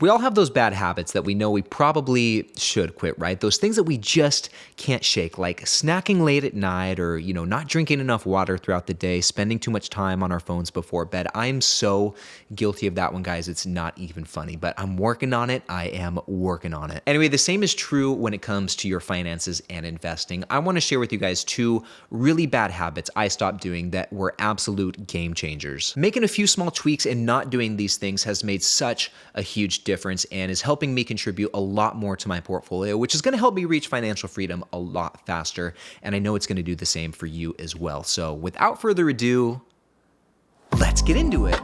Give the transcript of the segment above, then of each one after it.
We all have those bad habits that we know we probably should quit, right? Those things that we just can't shake, like snacking late at night or, not drinking enough water throughout the day, spending too much time on our phones before bed. I'm so guilty of that one, guys. It's not even funny, but I'm working on it. I am working on it. Anyway, the same is true when it comes to your finances and investing. I want to share with you guys two really bad habits I stopped doing that were absolute game changers. Making a few small tweaks and not doing these things has made such a huge difference and is helping me contribute a lot more to my portfolio, which is going to help me reach financial freedom a lot faster. And I know it's going to do the same for you as well. So without further ado, let's get into it.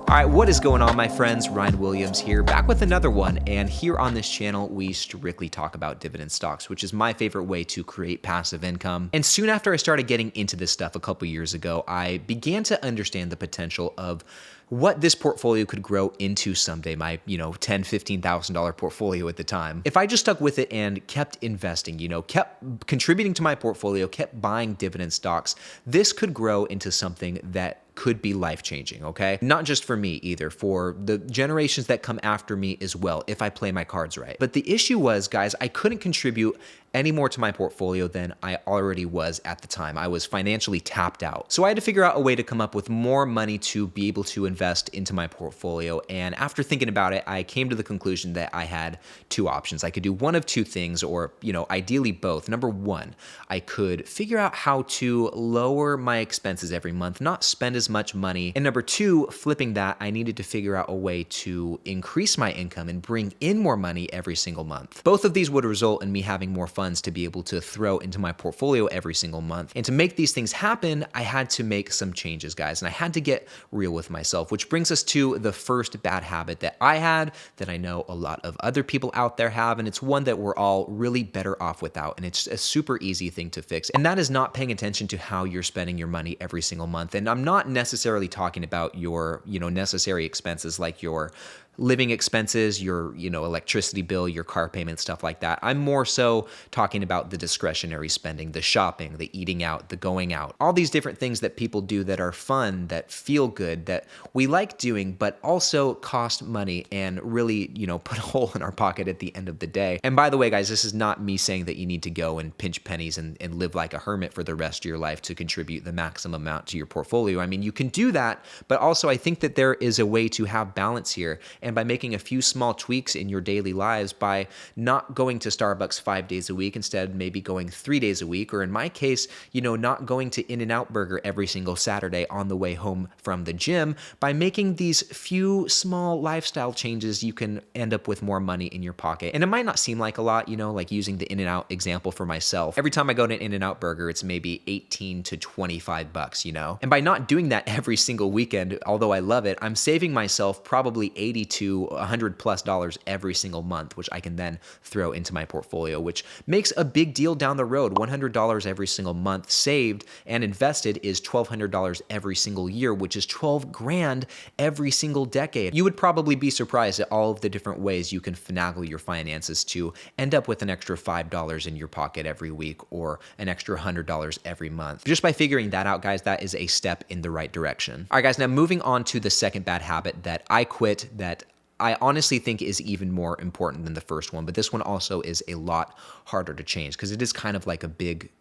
All right, what is going on, my friends? Ryan Williams here, back with another one. And here on this channel, we strictly talk about dividend stocks, which is my favorite way to create passive income. And soon after I started getting into this stuff a couple years ago, I began to understand the potential of what this portfolio could grow into someday, my, $10,000, $15,000 portfolio at the time. If I just stuck with it and kept investing, kept contributing to my portfolio, kept buying dividend stocks, this could grow into something that could be life-changing, okay? Not just for me either, for the generations that come after me as well, if I play my cards right. But the issue was, guys, I couldn't contribute any more to my portfolio than I already was at the time. I was financially tapped out. So I had to figure out a way to come up with more money to be able to invest into my portfolio. And after thinking about it, I came to the conclusion that I had two options. I could do one of two things, or, ideally both. Number one, I could figure out how to lower my expenses every month, not spend as much money. And number two, flipping that, I needed to figure out a way to increase my income and bring in more money every single month. Both of these would result in me having more funds to be able to throw into my portfolio every single month. And to make these things happen, I had to make some changes, guys, and I had to get real with myself, which brings us to the first bad habit that I had, that I know a lot of other people out there have, and it's one that we're all really better off without, and it's a super easy thing to fix, and that is not paying attention to how you're spending your money every single month. And I'm not necessarily talking about your, necessary expenses like your living expenses, your, electricity bill, your car payment, stuff like that. I'm more so talking about the discretionary spending, the shopping, the eating out, the going out, all these different things that people do that are fun, that feel good, that we like doing, but also cost money and really, put a hole in our pocket at the end of the day. And by the way, guys, this is not me saying that you need to go and pinch pennies and live like a hermit for the rest of your life to contribute the maximum amount to your portfolio. I mean, you can do that, but also I think that there is a way to have balance here. And by making a few small tweaks in your daily lives, by not going to Starbucks 5 days a week, instead maybe going 3 days a week, or in my case, not going to In-N-Out Burger every single Saturday on the way home from the gym, by making these few small lifestyle changes, you can end up with more money in your pocket. And it might not seem like a lot, like using the In-N-Out example for myself. Every time I go to an In-N-Out Burger, it's maybe 18 to 25 bucks, And by not doing that every single weekend, although I love it, I'm saving myself probably 80 to $100+ every single month, which I can then throw into my portfolio, which makes a big deal down the road. $100 every single month saved and invested is $1,200 every single year, which is 12 grand every single decade. You would probably be surprised at all of the different ways you can finagle your finances to end up with an extra $5 in your pocket every week or an extra $100 every month. Just by figuring that out, guys, that is a step in the right direction. All right, guys, now moving on to the second bad habit that I quit, that I honestly think is even more important than the first one, but this one also is a lot harder to change because it is kind of like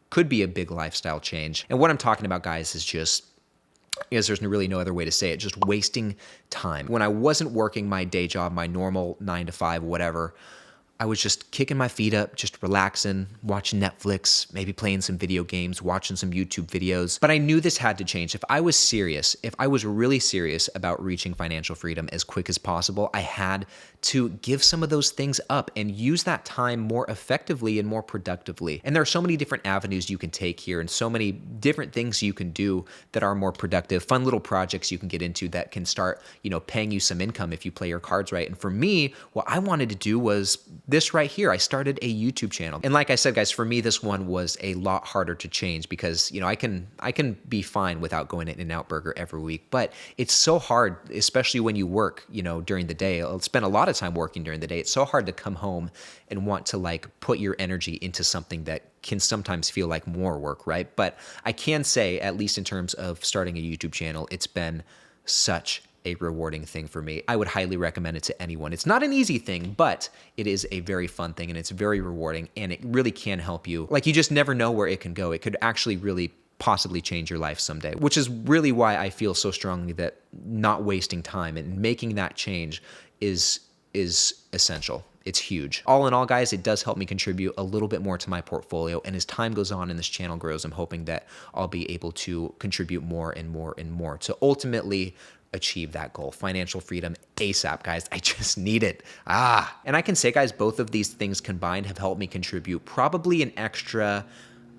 could be a big lifestyle change. And what I'm talking about, guys, is just, there's really no other way to say it, just wasting time. When I wasn't working my day job, my normal 9 to 5, whatever, I was just kicking my feet up, just relaxing, watching Netflix, maybe playing some video games, watching some YouTube videos. But I knew this had to change. If I was really serious about reaching financial freedom as quick as possible, I had to give some of those things up and use that time more effectively and more productively. And there are so many different avenues you can take here and so many different things you can do that are more productive, fun little projects you can get into that can start, paying you some income if you play your cards right. And for me, what I wanted to do was this right here. I started a YouTube channel. And like I said, guys, for me, this one was a lot harder to change because, I can be fine without going to In-N-Out Burger every week, but it's so hard, especially when you work, during the day. I'll spend a lot of time working during the day. It's so hard to come home and want to like put your energy into something that can sometimes feel like more work, right? But I can say, at least in terms of starting a YouTube channel, it's been such a rewarding thing for me. I would highly recommend it to anyone. It's not an easy thing, but it is a very fun thing and it's very rewarding and it really can help you. Like you just never know where it can go. It could actually really possibly change your life someday, which is really why I feel so strongly that not wasting time and making that change is essential. It's huge. All in all, guys, it does help me contribute a little bit more to my portfolio. And as time goes on and this channel grows, I'm hoping that I'll be able to contribute more and more and more to ultimately achieve that goal. Financial freedom ASAP, guys. I just need it. And I can say, guys, both of these things combined have helped me contribute probably an extra,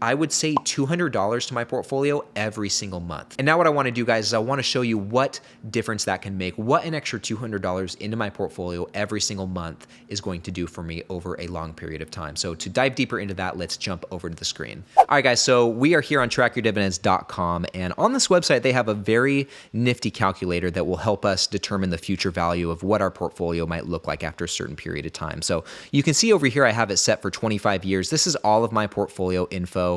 I would say, $200 to my portfolio every single month. And now what I want to do, guys, is I want to show you what difference that can make, what an extra $200 into my portfolio every single month is going to do for me over a long period of time. So to dive deeper into that, let's jump over to the screen. All right, guys, so we are here on trackyourdividends.com, and on this website, they have a very nifty calculator that will help us determine the future value of what our portfolio might look like after a certain period of time. So you can see over here, I have it set for 25 years. This is all of my portfolio info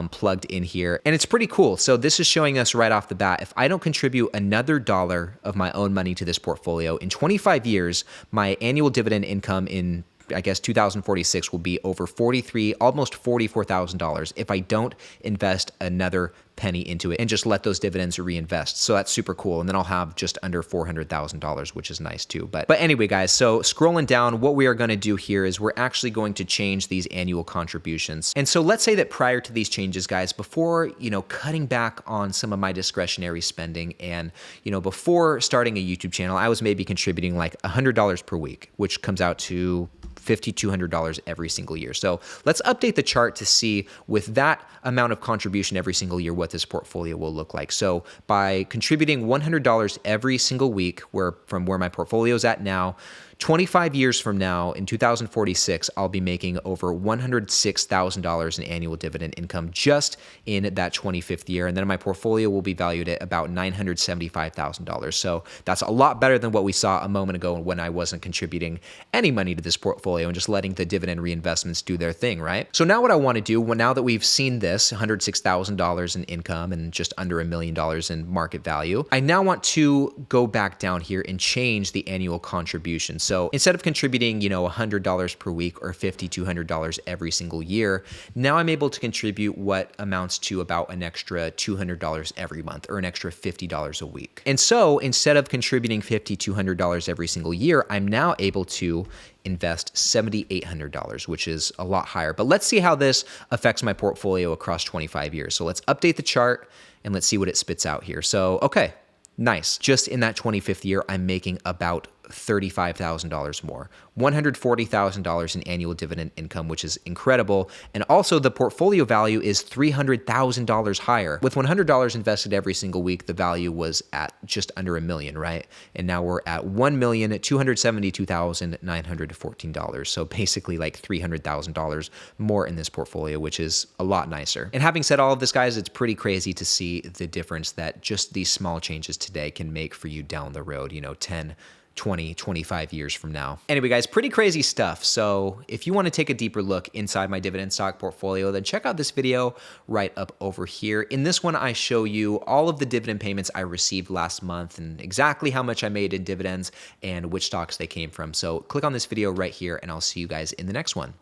plugged in here. And it's pretty cool. So this is showing us right off the bat, if I don't contribute another dollar of my own money to this portfolio, in 25 years, my annual dividend income in, I guess, 2046 will be over almost $44,000 if I don't invest another penny into it and just let those dividends reinvest. So that's super cool. And then I'll have just under $400,000, which is nice too. But anyway, guys, so scrolling down, what we are going to do here is we're actually going to change these annual contributions. And so let's say that prior to these changes, guys, before, cutting back on some of my discretionary spending and, before starting a YouTube channel, I was maybe contributing like $100 per week, which comes out to $5,200 every single year. So let's update the chart to see with that amount of contribution every single year what this portfolio will look like. So by contributing $100 every single week, from where my portfolio is at now, 25 years from now, in 2046, I'll be making over $106,000 in annual dividend income just in that 25th year. And then my portfolio will be valued at about $975,000. So that's a lot better than what we saw a moment ago when I wasn't contributing any money to this portfolio and just letting the dividend reinvestments do their thing, right? So now what I want to do, now that we've seen this $106,000 in income and just under $1 million in market value, I now want to go back down here and change the annual contribution. So instead of contributing, $100 per week or $5,200 every single year, now I'm able to contribute what amounts to about an extra $200 every month or an extra $50 a week. And so instead of contributing $5,200 every single year, I'm now able to invest $7,800, which is a lot higher. But let's see how this affects my portfolio across 25 years. So let's update the chart and let's see what it spits out here. So, okay, nice. Just in that 25th year, I'm making about $35,000 more, $140,000 in annual dividend income, which is incredible. And also the portfolio value is $300,000 higher. With $100 invested every single week, the value was at just under $1 million, right? And now we're at $1,272,914. So basically like $300,000 more in this portfolio, which is a lot nicer. And having said all of this, guys, it's pretty crazy to see the difference that just these small changes today can make for you down the road, 10, 20, 25 years from now. Anyway, guys, pretty crazy stuff. So if you want to take a deeper look inside my dividend stock portfolio, then check out this video right up over here. In this one, I show you all of the dividend payments I received last month and exactly how much I made in dividends and which stocks they came from. So click on this video right here and I'll see you guys in the next one.